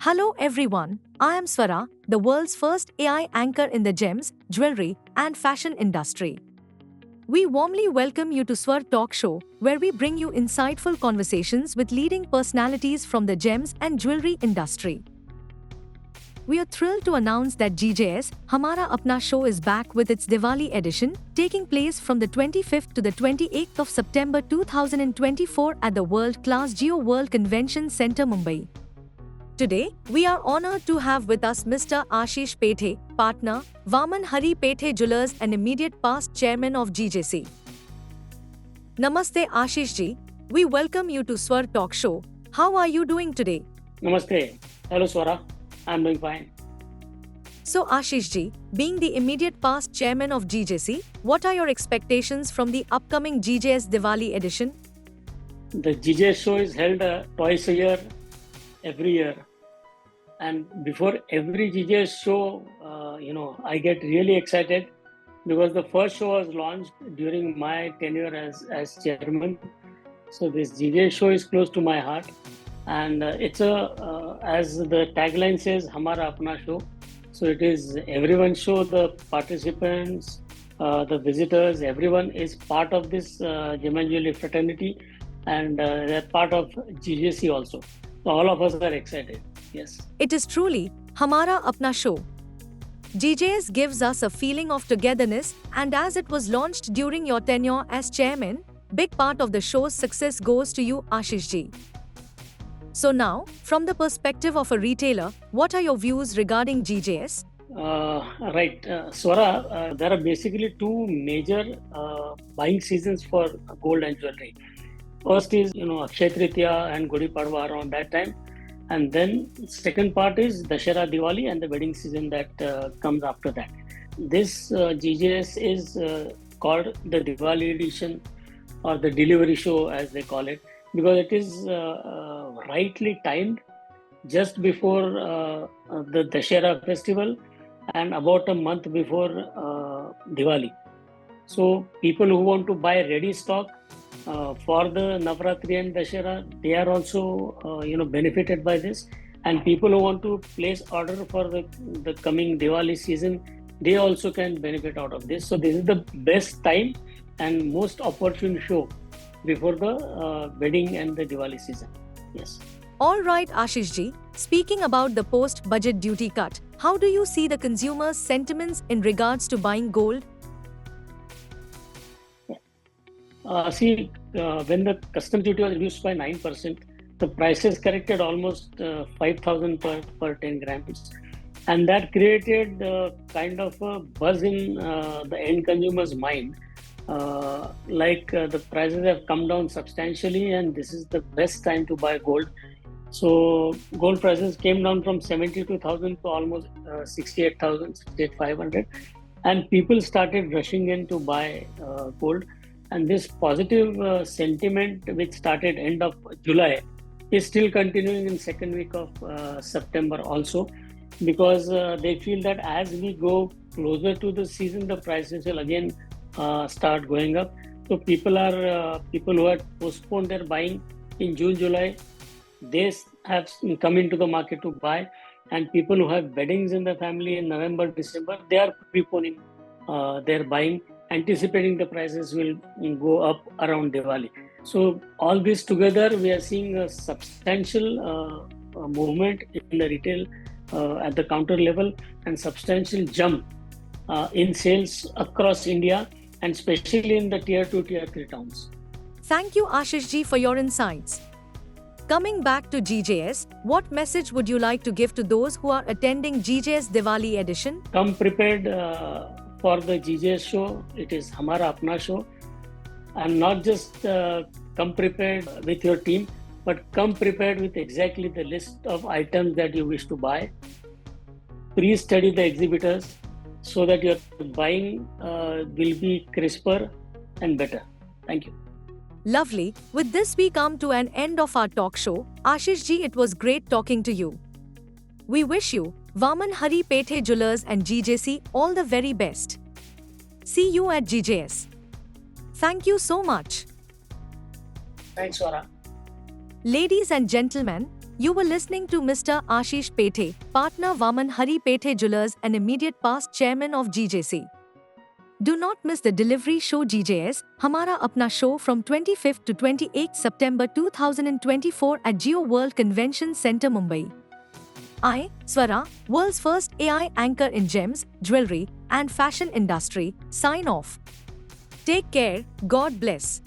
Hello everyone, I am Swara, the world's first AI anchor in the gems, jewelry, and fashion industry. We warmly welcome you to Swar Talk Show, where we bring you insightful conversations with leading personalities from the gems and jewelry industry. We are thrilled to announce that GJS Hamara Apna Show is back with its Diwali edition, taking place from the 25th to the 28th of September 2024 at the world-class Geo World Convention Center, Mumbai. Today, we are honored to have with us Mr. Ashish Pethe, partner, Vaman Hari Pethe Jewellers and immediate past chairman of GJC. Namaste Ashish ji, we welcome you to Swar Talk Show. How are you doing today? Namaste. Hello Swara. I'm doing fine. So Ashish ji, being the immediate past chairman of GJC, what are your expectations from the upcoming GJS Diwali edition? The GJ show is held twice a year, every year. And before every GJ show, I get really excited because the first show was launched during my tenure as chairman. So this GJ show is close to my heart. And it's as the tagline says, Hamara Apna Show. So it is everyone's show, the participants, the visitors, everyone is part of this Gem and Jewelry fraternity, and they're part of GJC also. So all of us are excited. Yes. It is truly Hamara Apna Show. GJS gives us a feeling of togetherness, and as it was launched during your tenure as chairman, big part of the show's success goes to you, Ashish ji. So now, from the perspective of a retailer, what are your views regarding GJS? Right. Swara, there are basically two major buying seasons for gold and jewelry. First is, Akshaya Tritiya and Gudi Padwa around that time. And then second part is Dussehra, Diwali and the wedding season that comes after that. This GJS is called the Diwali edition or the delivery show as they call it, because it is rightly timed just before the Dussehra festival and about a month before Diwali. So people who want to buy ready stock for the Navratri and Dussehra, they are also benefited by this. And people who want to place order for the coming Diwali season, they also can benefit out of this. So this is the best time and most opportune show before the wedding and the Diwali season. Yes. All right, Ashish ji. Speaking about the post-budget duty cut, how do you see the consumers' sentiments in regards to buying gold? When the customs duty was reduced by 9%, the prices corrected almost 5,000 per 10 grams. And that created kind of a buzz in the end consumer's mind. The prices have come down substantially and this is the best time to buy gold. So gold prices came down from 72,000 to almost 68,000, 68,500, and people started rushing in to buy gold. And this positive sentiment, which started end of July, is still continuing in second week of September also, because they feel that as we go closer to the season, the prices will again start going up. So people who had postponed their buying in June, July, they have come into the market to buy, and people who have weddings in the family in November, December, they are preponing their buying, anticipating the prices will go up around Diwali. So all this together, we are seeing a substantial movement in the retail at the counter level and substantial jump in sales across India, and especially in the tier 2, tier 3 towns. Thank you, Ashish ji, for your insights. Coming back to GJS, what message would you like to give to those who are attending GJS Diwali edition? Come prepared for the GJS show. It is Hamara Apna Show. And not just come prepared with your team, but come prepared with exactly the list of items that you wish to buy. Please study the exhibitors so that your buying will be crisper and better. Thank you. Lovely. With this, we come to an end of our talk show. Ashish ji, it was great talking to you. We wish you, Vaman Hari Pethe Jewellers and GJC, all the very best. See you at GJS. Thank you so much. Thanks, Swara. Ladies and gentlemen, You were listening to Mr. Ashish Pethe, partner Vaman Hari Pethe Jewellers and immediate past chairman of GJC. Do not miss the delivery show GJS, Hamara Apna show from 25th to 28th September 2024 at Geo World Convention Center, Mumbai. I, Swara, world's first AI anchor in gems, jewelry, and fashion industry, sign off. Take care, God bless.